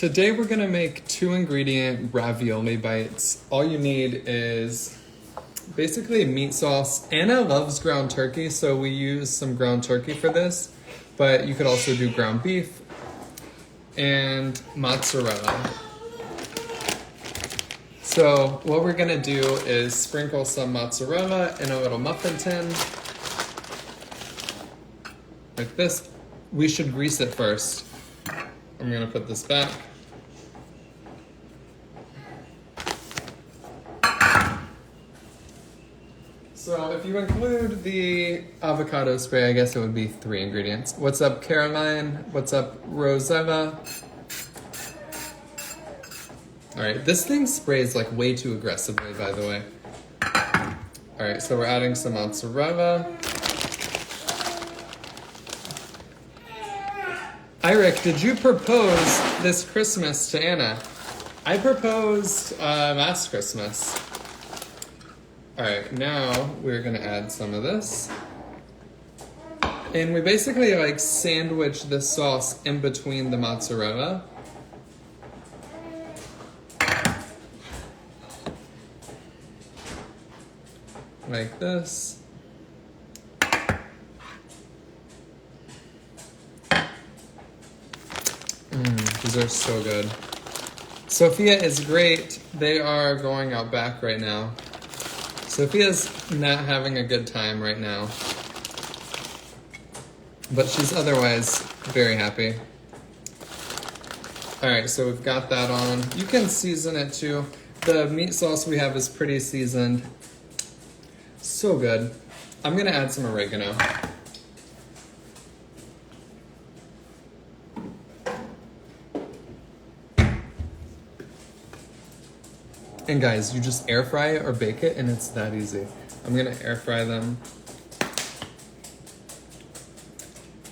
Today we're gonna make 2-ingredient ravioli bites. All you need is basically meat sauce. Anna loves ground turkey, so we use some ground turkey for this, but you could also do ground beef and mozzarella. So what we're gonna do is sprinkle some mozzarella in a little muffin tin, like this. We should grease it first. I'm gonna put this back. So if you include the avocado spray, I guess it would be 3 ingredients. What's up, Caroline? What's up, Rosella? All right, this thing sprays like way too aggressively, by the way. All right, so we're adding some mozzarella. Eirik, did you propose this Christmas to Anna? I proposed last Christmas. All right, now we're gonna add some of this. And we basically like sandwich this sauce in between the mozzarella. Like this. These are so good. Sophia is great. They are going out back right now. Sophia's not having a good time right now, but she's otherwise very happy. All right, so we've got that on. You can season it too. The meat sauce we have is pretty seasoned. So good. I'm gonna add some oregano. And guys, you just air fry it or bake it and it's that easy. I'm gonna air fry them.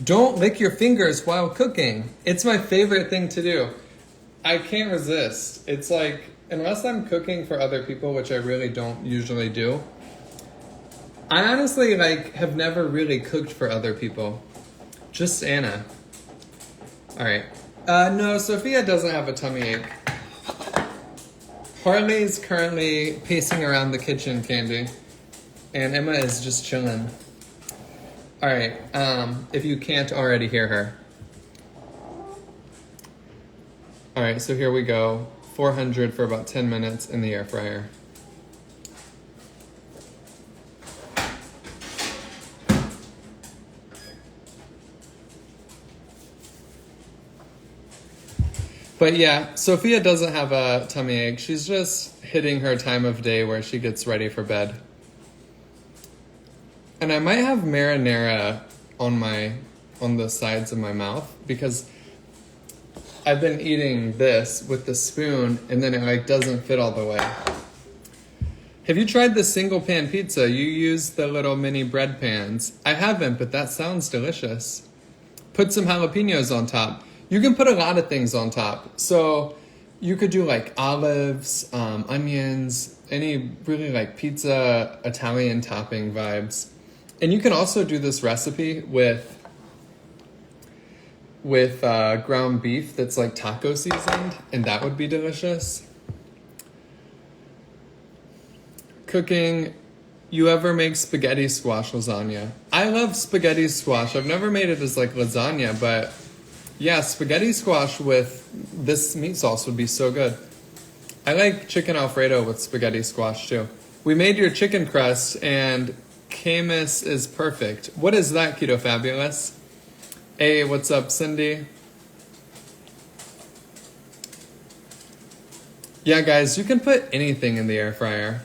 Don't lick your fingers while cooking. It's my favorite thing to do. I can't resist. It's like, unless I'm cooking for other people, which I really don't usually do, I honestly like have never really cooked for other people. Just Anna. All right. No, Sophia doesn't have a tummy ache. Harley's currently pacing around the kitchen, Candy, and Emma is just chilling. All right, if you can't already hear her. All right, so here we go. 400 for about 10 minutes in the air fryer. But yeah, Sophia doesn't have a tummy ache. She's just hitting her time of day where she gets ready for bed. And I might have marinara on the sides of my mouth because I've been eating this with the spoon and then it like doesn't fit all the way. Have you tried the single pan pizza? You use the little mini bread pans. I haven't, but that sounds delicious. Put some jalapenos on top. You can put a lot of things on top. So you could do like olives, onions, any really like pizza, Italian topping vibes. And you can also do this recipe with ground beef that's like taco seasoned, and that would be delicious. Cooking, you ever make spaghetti squash lasagna? I love spaghetti squash. I've never made it as like lasagna, but yeah, spaghetti squash with this meat sauce would be so good. I like chicken Alfredo with spaghetti squash too. We made your chicken crust and Camus is perfect. What is that, Keto Fabulous? Hey, what's up, Cindy? Yeah, guys, you can put anything in the air fryer.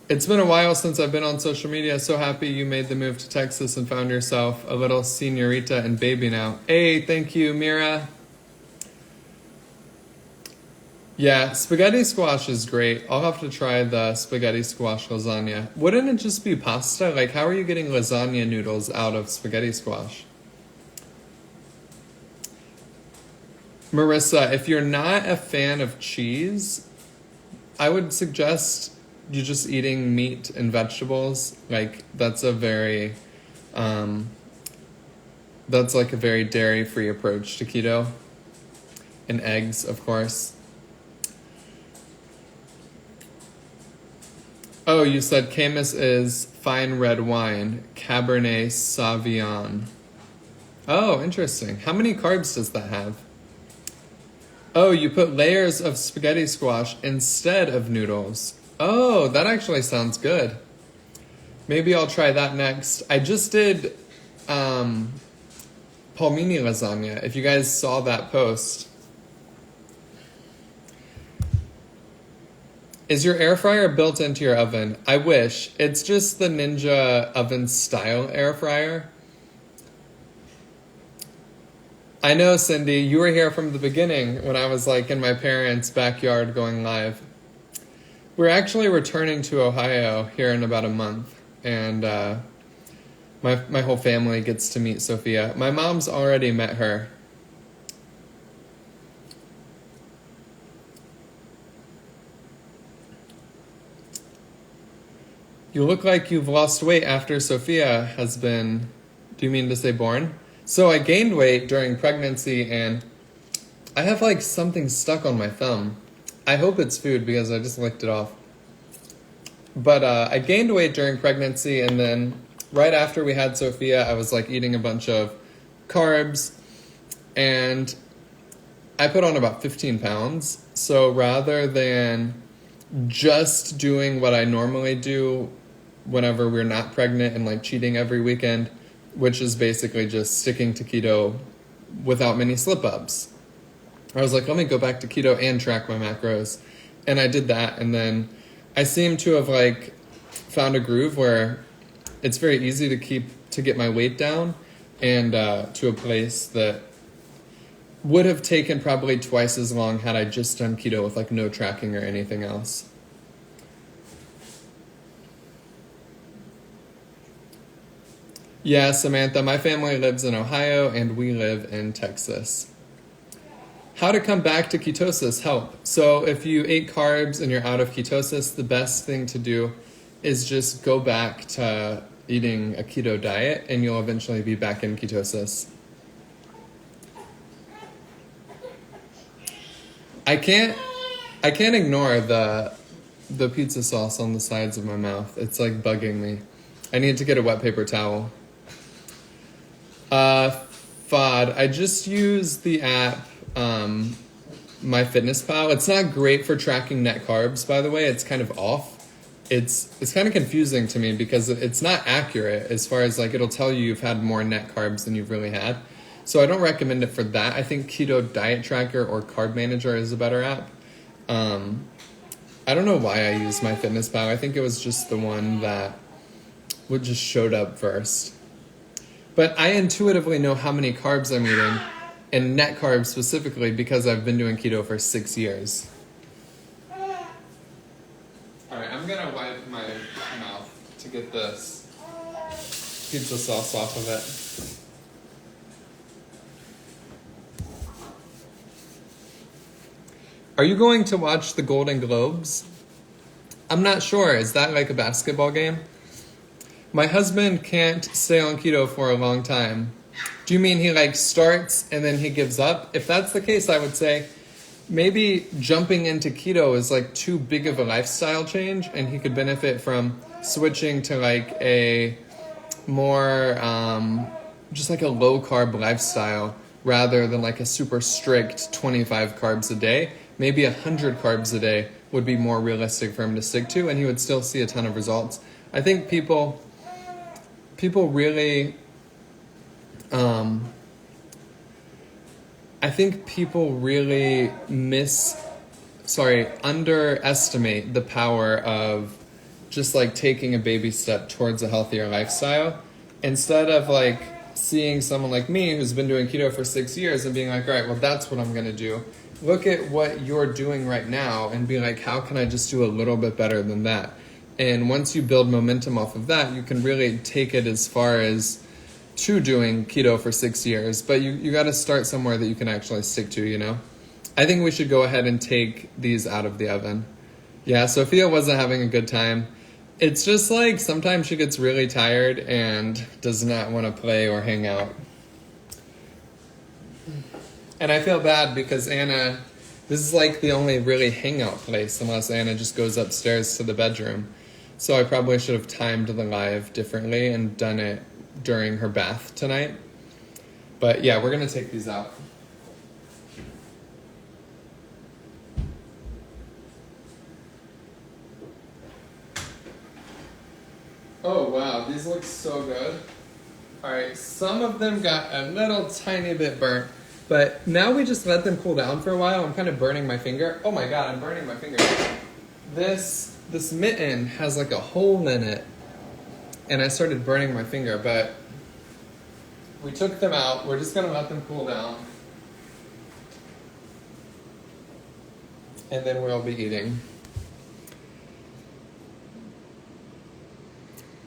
It's been a while since I've been on social media. So happy you made the move to Texas and found yourself a little señorita and baby now. Hey, thank you, Mira. Yeah, spaghetti squash is great. I'll have to try the spaghetti squash lasagna. Wouldn't it just be pasta? Like, how are you getting lasagna noodles out of spaghetti squash? Marissa, if you're not a fan of cheese, I would suggest you just eating meat and vegetables. Like, that's a very, that's like a very dairy-free approach to keto. and eggs, of course. Oh, you said Camus is fine red wine, Cabernet Sauvignon. Oh, interesting. How many carbs does that have? Oh, you put layers of spaghetti squash instead of noodles. Oh, that actually sounds good. Maybe I'll try that next. I just did palmini lasagna, if you guys saw that post. Is your air fryer built into your oven? I wish. It's just the Ninja oven style air fryer. I know, Cindy, you were here from the beginning when I was like in my parents' backyard going live. We're actually returning to Ohio here in about a month, and my whole family gets to meet Sophia. My mom's already met her. You look like you've lost weight after Sophia has been, do you mean to say born? So I gained weight during pregnancy, and I have like something stuck on my thumb. I hope it's food because I just licked it off. But I gained weight during pregnancy, and then right after we had Sophia, I was like eating a bunch of carbs, and I put on about 15 pounds. So rather than just doing what I normally do whenever we're not pregnant and like cheating every weekend, which is basically just sticking to keto without many slip-ups, I was like, let me go back to keto and track my macros. And I did that, and then I seem to have like found a groove where it's very easy to get my weight down and to a place that would have taken probably twice as long had I just done keto with like no tracking or anything else. Yeah, Samantha, my family lives in Ohio and we live in Texas. How to come back to ketosis help. So if you ate carbs and you're out of ketosis, the best thing to do is just go back to eating a keto diet and you'll eventually be back in ketosis. I can't ignore the pizza sauce on the sides of my mouth. It's like bugging me. I need to get a wet paper towel. FOD, I just use the app MyFitnessPal. It's not great for tracking net carbs, by the way. It's kind of off. It's kind of confusing to me because it's not accurate as far as like it'll tell you you've had more net carbs than you've really had. So I don't recommend it for that. I think Keto Diet Tracker or Carb Manager is a better app. I don't know why I use MyFitnessPal. I think it was just the one that would just showed up first. But I intuitively know how many carbs I'm eating, and net carbs specifically, because I've been doing keto for 6 years. Alright, I'm gonna wipe my mouth to get this pizza sauce off of it. Are you going to watch the Golden Globes? I'm not sure. Is that like a basketball game? My husband can't stay on keto for a long time. Do you mean he like starts and then he gives up? If that's the case, I would say maybe jumping into keto is like too big of a lifestyle change, and he could benefit from switching to like a more just like a low carb lifestyle rather than like a super strict 25 carbs a day. Maybe 100 carbs a day would be more realistic for him to stick to, and he would still see a ton of results. I think people really underestimate the power of just like taking a baby step towards a healthier lifestyle, instead of like seeing someone like me who's been doing keto for 6 years and being like, all right, well, that's what I'm going to do. Look at what you're doing right now and be like, how can I just do a little bit better than that? And once you build momentum off of that, you can really take it as far as to doing keto for 6 years. But you got to start somewhere that you can actually stick to, you know? I think we should go ahead and take these out of the oven. Yeah, Sophia wasn't having a good time. It's just like sometimes she gets really tired and does not want to play or hang out. And I feel bad because Anna, this is like the only really hangout place unless Anna just goes upstairs to the bedroom. So I probably should have timed the live differently and done it during her bath tonight. But yeah, we're going to take these out. Oh wow, these look so good. Alright, some of them got a little tiny bit burnt, but now we just let them cool down for a while. I'm kind of burning my finger. Oh my god, I'm burning my finger. This mitten has like a hole in it, and I started burning my finger, but we took them out. We're just gonna let them cool down. And then we'll be eating.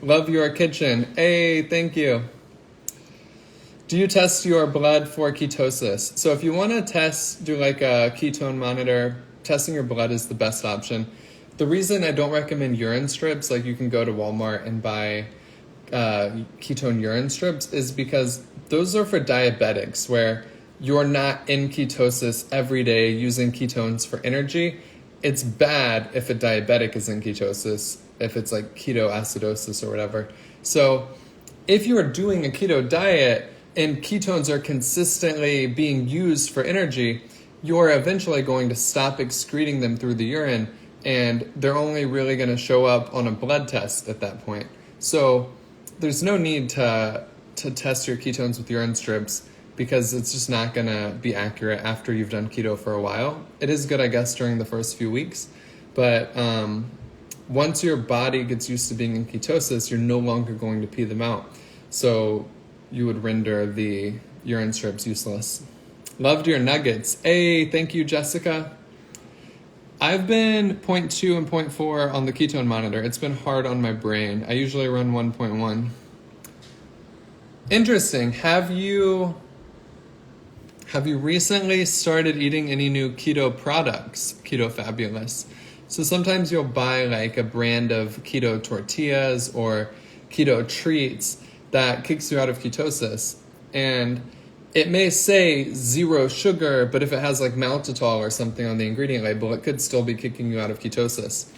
Love your kitchen. Hey, thank you. Do you test your blood for ketosis? So if you want to test, do like a ketone monitor, testing your blood is the best option. The reason I don't recommend urine strips, like you can go to Walmart and buy ketone urine strips, is because those are for diabetics where you're not in ketosis every day using ketones for energy. It's bad if a diabetic is in ketosis, if it's like ketoacidosis or whatever. So if you are doing a keto diet and ketones are consistently being used for energy, you're eventually going to stop excreting them through the urine, and they're only really going to show up on a blood test at that point. So there's no need to test your ketones with urine strips because it's just not going to be accurate after you've done keto for a while. It is good, I guess, during the first few weeks, but once your body gets used to being in ketosis, you're no longer going to pee them out. So you would render the urine strips useless. Loved your nuggets. Hey, thank you, Jessica. I've been 0.2 and 0.4 on the ketone monitor. It's been hard on my brain. I usually run 1.1. Interesting. Have you recently started eating any new keto products? Keto Fabulous. So sometimes you'll buy like a brand of keto tortillas or keto treats that kicks you out of ketosis. And it may say 0 sugar, but if it has like maltitol or something on the ingredient label, it could still be kicking you out of ketosis.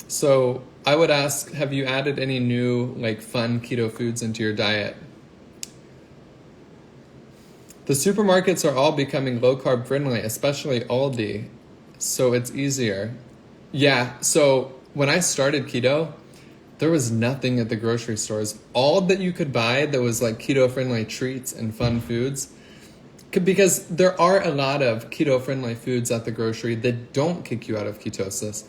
So I would ask, have you added any new like fun keto foods into your diet? The supermarkets are all becoming low carb friendly, especially Aldi. So it's easier. Yeah, so when I started keto, there was nothing at the grocery stores. All that you could buy that was like keto-friendly treats and fun foods, because there are a lot of keto-friendly foods at the grocery that don't kick you out of ketosis.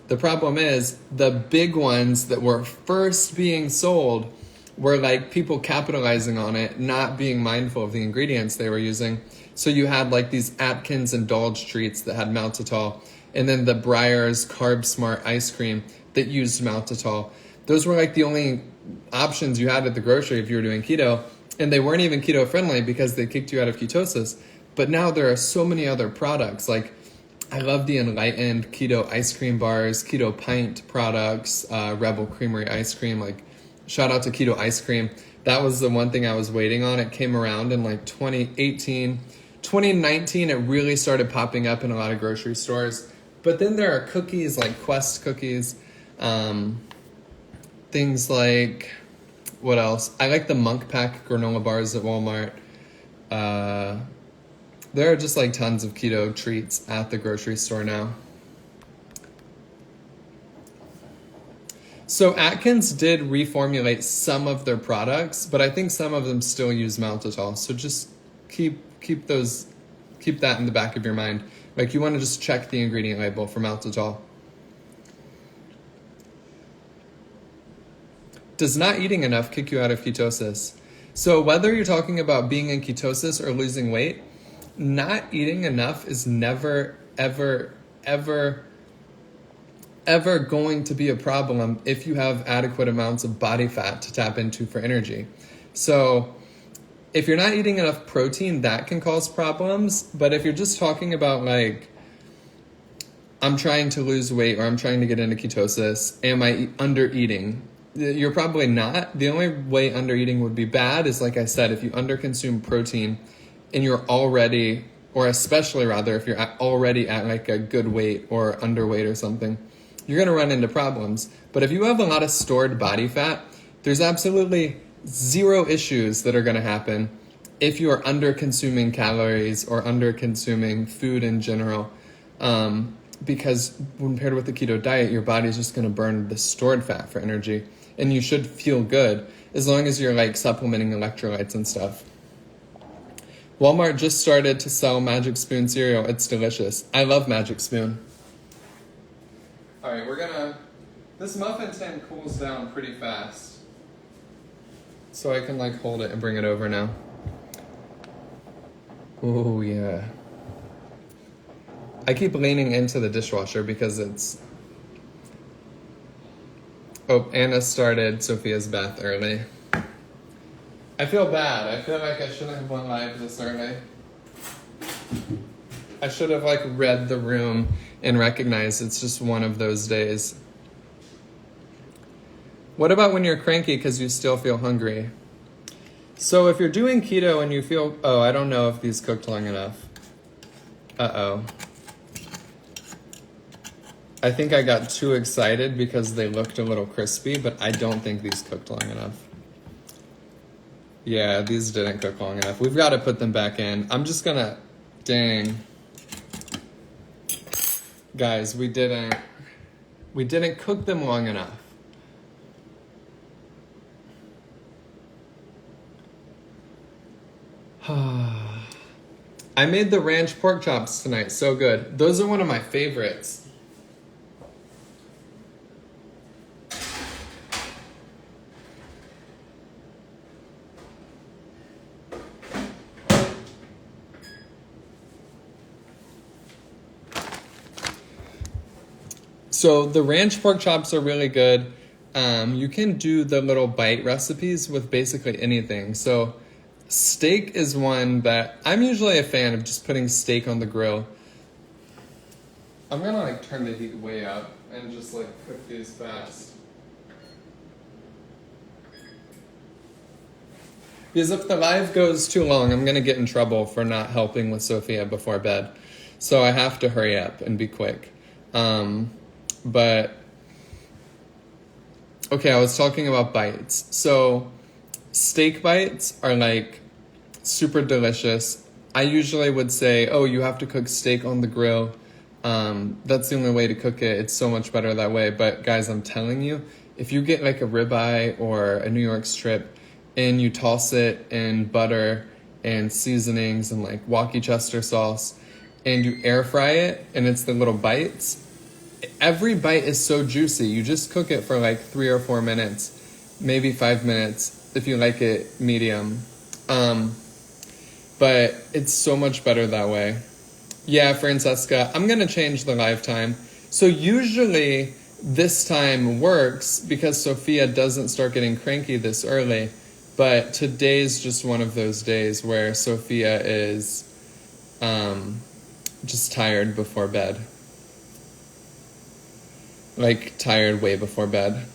The problem is the big ones that were first being sold were like people capitalizing on it, not being mindful of the ingredients they were using. So you had like these Atkins Indulge treats that had maltitol, and then the Breyer's Carb Smart ice cream that used maltitol. Those were like the only options you had at the grocery if you were doing keto, and they weren't even keto friendly because they kicked you out of ketosis. But now there are so many other products. Like I love the Enlightened keto ice cream bars, keto pint products, Rebel Creamery ice cream. Like shout out to keto ice cream. That was the one thing I was waiting on. It came around in like 2018. 2019, it really started popping up in a lot of grocery stores. But then there are cookies like Quest cookies, things like, what else? I like the Monk Pack granola bars at Walmart. There are just like tons of keto treats at the grocery store now. So Atkins did reformulate some of their products, but I think some of them still use maltitol. So just keep that in the back of your mind. Like you want to just check the ingredient label for maltitol. Does not eating enough kick you out of ketosis? So whether you're talking about being in ketosis or losing weight, not eating enough is never, ever, ever, ever going to be a problem if you have adequate amounts of body fat to tap into for energy. So if you're not eating enough protein, that can cause problems. But if you're just talking about like, I'm trying to lose weight or I'm trying to get into ketosis, am I under eating? You're probably not. The only way under eating would be bad is, like I said, if you under consume protein and you're already or especially rather if you're already at like a good weight or underweight or something, you're going to run into problems. But if you have a lot of stored body fat, there's absolutely zero issues that are going to happen if you are under consuming calories or under consuming food in general. Because when paired with the keto diet, your body's just going to burn the stored fat for energy. And you should feel good as long as you're like supplementing electrolytes and stuff. Walmart just started to sell Magic Spoon cereal. It's delicious. I love Magic Spoon. All right, this muffin tin cools down pretty fast. So I can like hold it and bring it over now. Oh yeah. I keep leaning into the dishwasher because it's... Oh, Anna started Sophia's bath early. I feel bad. I feel like I shouldn't have went live this early. I should have like read the room and recognized it's just one of those days. What about when you're cranky because you still feel hungry? So if you're doing keto and you feel... Oh, I don't know if these cooked long enough. Uh-oh. I think I got too excited because they looked a little crispy, but I don't think these cooked long enough. Yeah, these didn't cook long enough. We've got to put them back in. I'm just gonna... Dang. Guys, we didn't cook them long enough. I made the ranch pork chops tonight. So good. Those are one of my favorites. So the ranch pork chops are really good. You can do the little bite recipes with basically anything. So steak is one that I'm usually a fan of, just putting steak on the grill. I'm gonna like turn the heat way up and just like cook these fast. Because if the live goes too long, I'm gonna get in trouble for not helping with Sophia before bed. So I have to hurry up and be quick. But, okay, I was talking about bites. So, steak bites are like super delicious. I usually would say, oh, you have to cook steak on the grill. That's the only way to cook it. It's so much better that way. But guys, I'm telling you, if you get like a ribeye or a New York strip and you toss it in butter and seasonings and like Worcestershire sauce and you air fry it and it's the little bites, every bite is so juicy. You just cook it for like 3 or 4 minutes, maybe 5 minutes if you like it medium. But it's so much better that way. Yeah, Francesca, I'm going to change the live time. So usually this time works because Sophia doesn't start getting cranky this early. But today's just one of those days where Sophia is just tired before bed. Like, tired way before bed.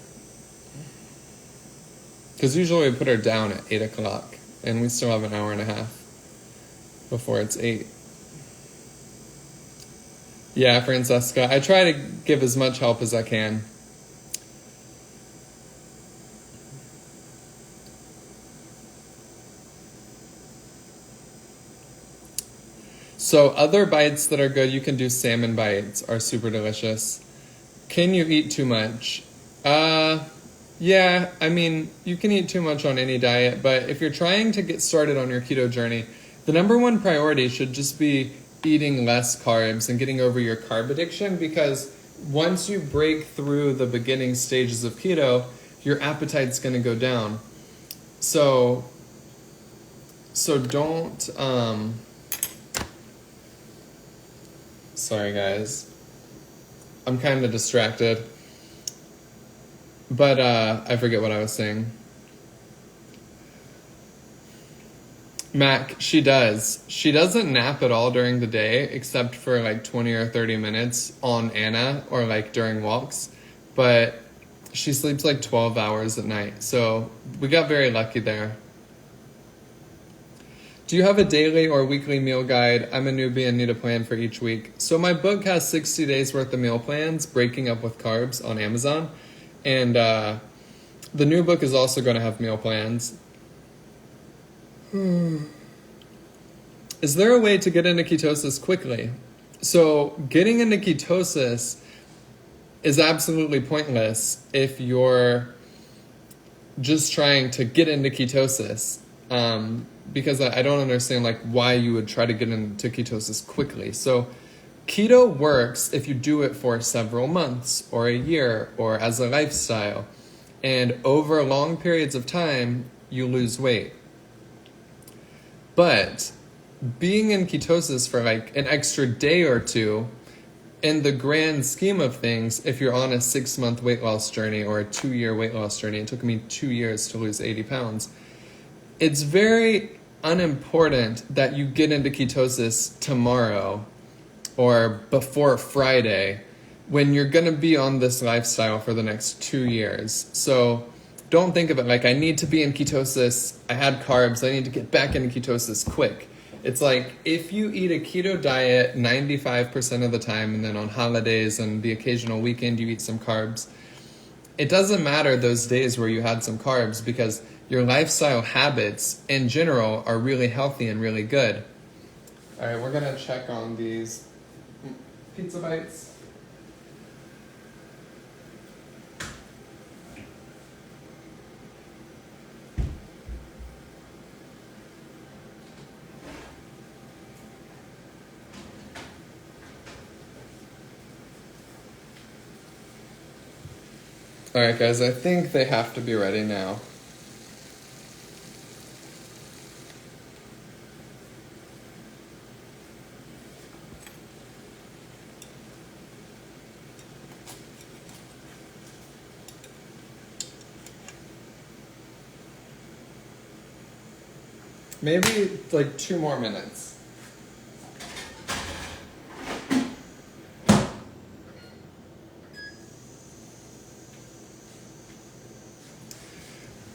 Because usually we put her down at 8 o'clock, and we still have an hour and a half before it's 8. Yeah, Francesca, I try to give as much help as I can. So other bites that are good, you can do salmon bites, are super delicious. Can you eat too much? Yeah, I mean, you can eat too much on any diet, but if you're trying to get started on your keto journey, the number one priority should just be eating less carbs and getting over your carb addiction, because once you break through the beginning stages of keto, your appetite's going to go down. So don't, sorry guys. I'm kind of distracted, but I forget what I was saying. Mac, she does. She doesn't nap at all during the day, except for like 20 or 30 minutes on Anna or like during walks, but she sleeps like 12 hours at night. So we got very lucky there. Do you have a daily or weekly meal guide? I'm a newbie and need a plan for each week. So my book has 60 days worth of meal plans, breaking up with carbs on Amazon. And the new book is also going to have meal plans. Is there a way to get into ketosis quickly? So getting into ketosis is absolutely pointless if you're just trying to get into ketosis. Because I don't understand like why you would try to get into ketosis quickly. So keto works if you do it for several months or a year or as a lifestyle. And over long periods of time, you lose weight. But being in ketosis for like an extra day or two, in the grand scheme of things, if you're on a 6-month weight loss journey or a 2-year weight loss journey, it took me 2 years to lose 80 pounds. It's very unimportant that you get into ketosis tomorrow or before Friday when you're going to be on this lifestyle for the next 2 years. So don't think of it like I need to be in ketosis. I had carbs. I need to get back into ketosis quick. It's like if you eat a keto diet 95% of the time and then on holidays and the occasional weekend you eat some carbs, it doesn't matter those days where you had some carbs because your lifestyle habits in general are really healthy and really good. All right, we're gonna check on these pizza bites. All right, guys, I think they have to be ready now. Maybe like 2 more minutes.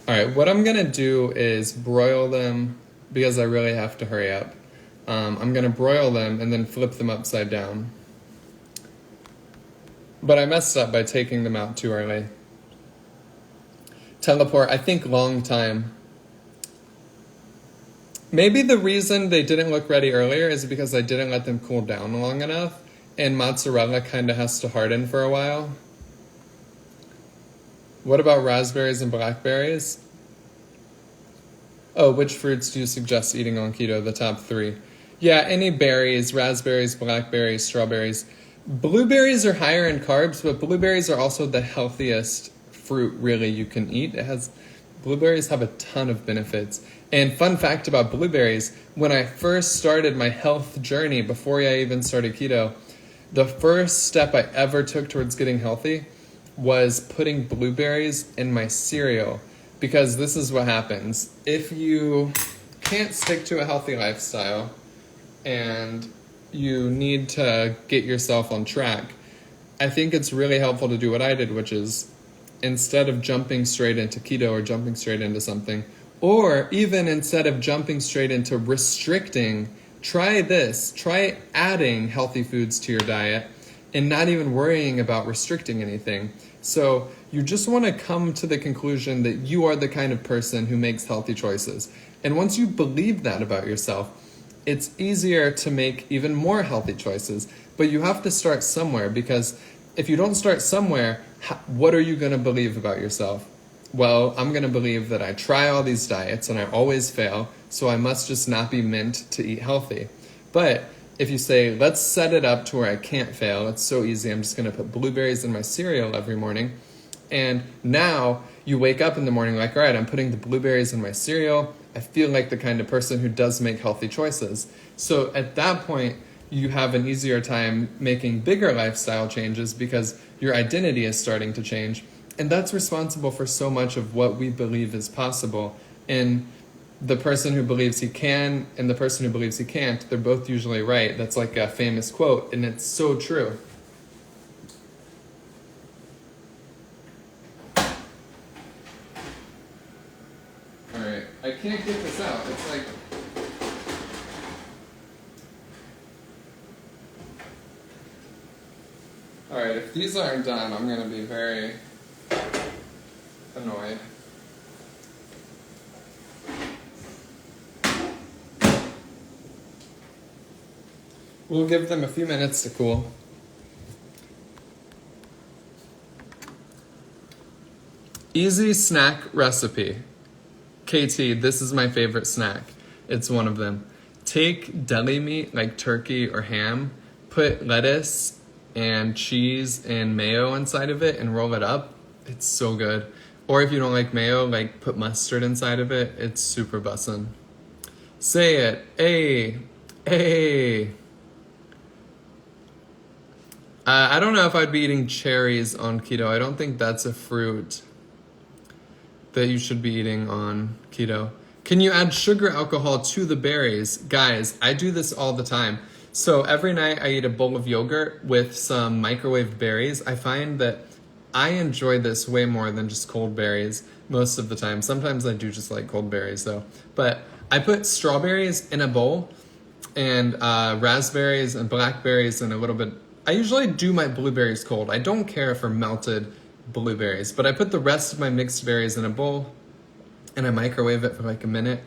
All right, what I'm gonna do is broil them because I really have to hurry up. I'm gonna broil them and then flip them upside down. But I messed up by taking them out too early. Teleport, I think long time. Maybe the reason they didn't look ready earlier is because I didn't let them cool down long enough and mozzarella kind of has to harden for a while. What about raspberries and blackberries? Oh, which fruits do you suggest eating on keto? The top 3. Yeah, any berries, raspberries, blackberries, strawberries. Blueberries are higher in carbs, but blueberries are also the healthiest fruit really you can eat. Blueberries have a ton of benefits. And fun fact about blueberries, when I first started my health journey, before I even started keto, the first step I ever took towards getting healthy was putting blueberries in my cereal. Because this is what happens. If you can't stick to a healthy lifestyle and you need to get yourself on track, I think it's really helpful to do what I did, which is instead of jumping straight into keto or jumping straight into something, or even instead of jumping straight into restricting, try this. Try adding healthy foods to your diet and not even worrying about restricting anything. So you just want to come to the conclusion that you are the kind of person who makes healthy choices. And once you believe that about yourself, it's easier to make even more healthy choices. But you have to start somewhere, because if you don't start somewhere, what are you going to believe about yourself? Well, I'm going to believe that I try all these diets and I always fail, so I must just not be meant to eat healthy. But if you say, let's set it up to where I can't fail, it's so easy, I'm just going to put blueberries in my cereal every morning. And now you wake up in the morning like, all right, I'm putting the blueberries in my cereal. I feel like the kind of person who does make healthy choices. So at that point, you have an easier time making bigger lifestyle changes because your identity is starting to change. And that's responsible for so much of what we believe is possible. And the person who believes he can and the person who believes he can't, they're both usually right. That's like a famous quote, and it's so true. All right, I can't get this out. It's like Alright, if these aren't done, I'm gonna be very annoyed. We'll give them a few minutes to cool. Easy snack recipe. KT, this is my favorite snack. It's one of them. Take deli meat like turkey or ham, put lettuce and cheese and mayo inside of it and roll it up. It's so good. Or if you don't like mayo, like put mustard inside of it. It's super bussin'. Say it. Hey. Hey. I don't know if I'd be eating cherries on keto. I don't think that's a fruit that you should be eating on keto. Can you add sugar alcohol to the berries? Guys, I do this all the time. So every night I eat a bowl of yogurt with some microwaved berries. I find that I enjoy this way more than just cold berries most of the time. Sometimes I do just like cold berries though. But I put strawberries in a bowl and raspberries and blackberries and a little bit. I usually do my blueberries cold. I don't care for melted blueberries, but I put the rest of my mixed berries in a bowl and I microwave it for like a minute.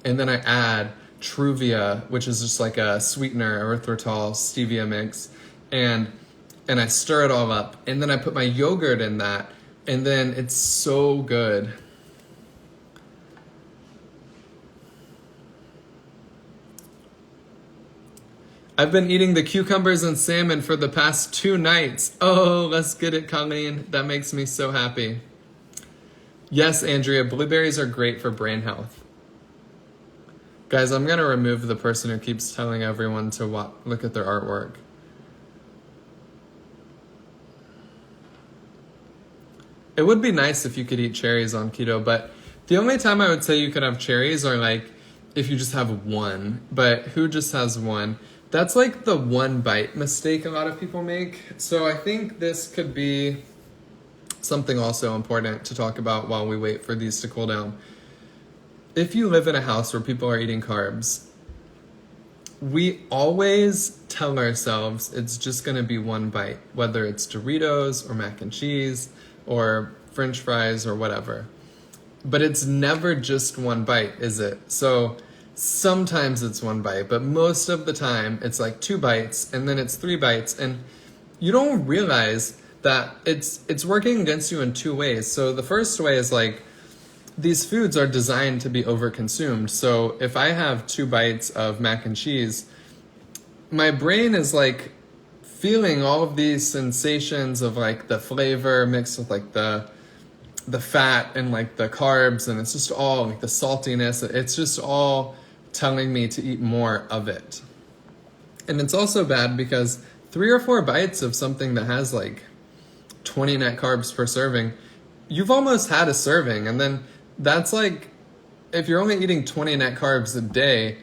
And then I add Truvia, which is just like a sweetener, erythritol, stevia mix. And I stir it all up. And then I put my yogurt in that. And then it's so good. I've been eating the cucumbers and salmon for the past 2 nights. Oh, let's get it, Colleen. That makes me so happy. Yes, Andrea, blueberries are great for brain health. Guys, I'm going to remove the person who keeps telling everyone to look at their artwork. It would be nice if you could eat cherries on keto, but the only time I would say you could have cherries are like if you just have one. But who just has one? That's like the one bite mistake a lot of people make. So I think this could be something also important to talk about while we wait for these to cool down. If you live in a house where people are eating carbs, we always tell ourselves it's just going to be one bite, whether it's Doritos or mac and cheese or French fries or whatever. But it's never just one bite, is it? So sometimes it's one bite, but most of the time it's like 2 bites and then it's 3 bites, and you don't realize that it's working against you in 2 ways. So the first way is like these foods are designed to be overconsumed. So if I have 2 bites of mac and cheese, my brain is like feeling all of these sensations of like the flavor mixed with like the fat and like the carbs, and it's just all like the saltiness. It's just all telling me to eat more of it. And it's also bad because 3 or 4 bites of something that has like 20 net carbs per serving, you've almost had a serving. And then that's like, if you're only eating 20 net carbs a day,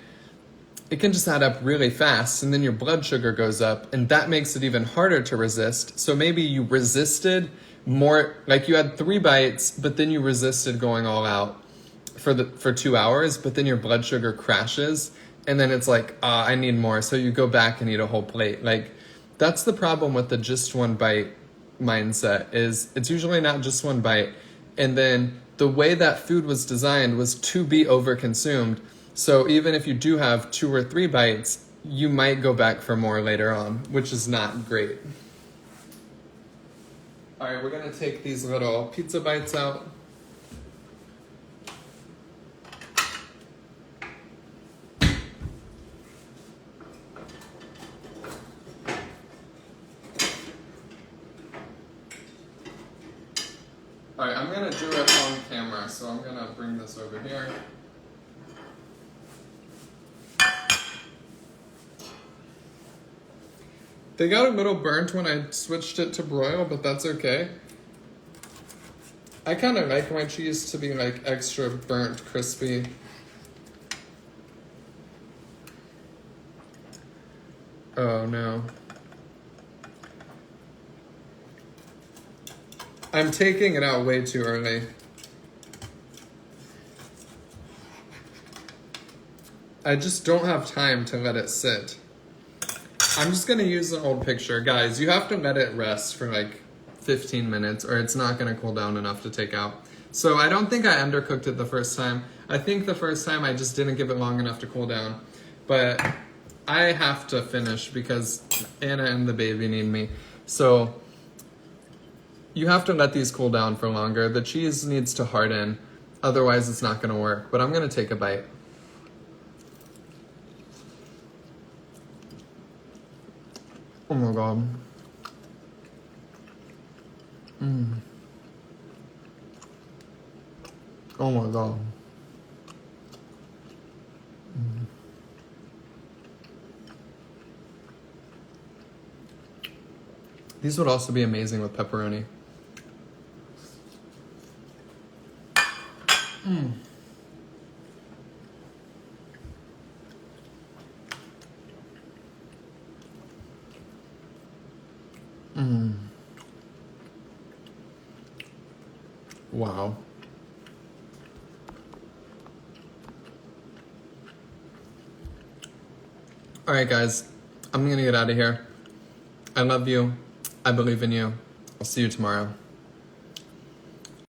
it can just add up really fast, and then your blood sugar goes up, and that makes it even harder to resist. So maybe you resisted more, like you had 3 bites, but then you resisted going all out for 2 hours, but then your blood sugar crashes, and then it's like, I need more, so you go back and eat a whole plate. Like, that's the problem with the just one bite mindset, is it's usually not just one bite. And then the way that food was designed was to be overconsumed. So even if you do have 2 or 3 bites, you might go back for more later on, which is not great. All right, we're gonna take these little pizza bites out. All right, I'm gonna do it on camera, so I'm gonna bring this over here. They got a little burnt when I switched it to broil, but that's okay. I kind of like my cheese to be like extra burnt, crispy. Oh no. I'm taking it out way too early. I just don't have time to let it sit. I'm just gonna use an old picture. Guys, you have to let it rest for like 15 minutes or it's not gonna cool down enough to take out. So I don't think I undercooked it the first time. I think the first time I just didn't give it long enough to cool down. But I have to finish because Anna and the baby need me. So you have to let these cool down for longer. The cheese needs to harden, otherwise it's not gonna work. But I'm gonna take a bite. Oh my god. Oh my god. These would also be amazing with pepperoni. Wow. All right, guys, I'm gonna get out of here. I love you. I believe in you. I'll see you tomorrow.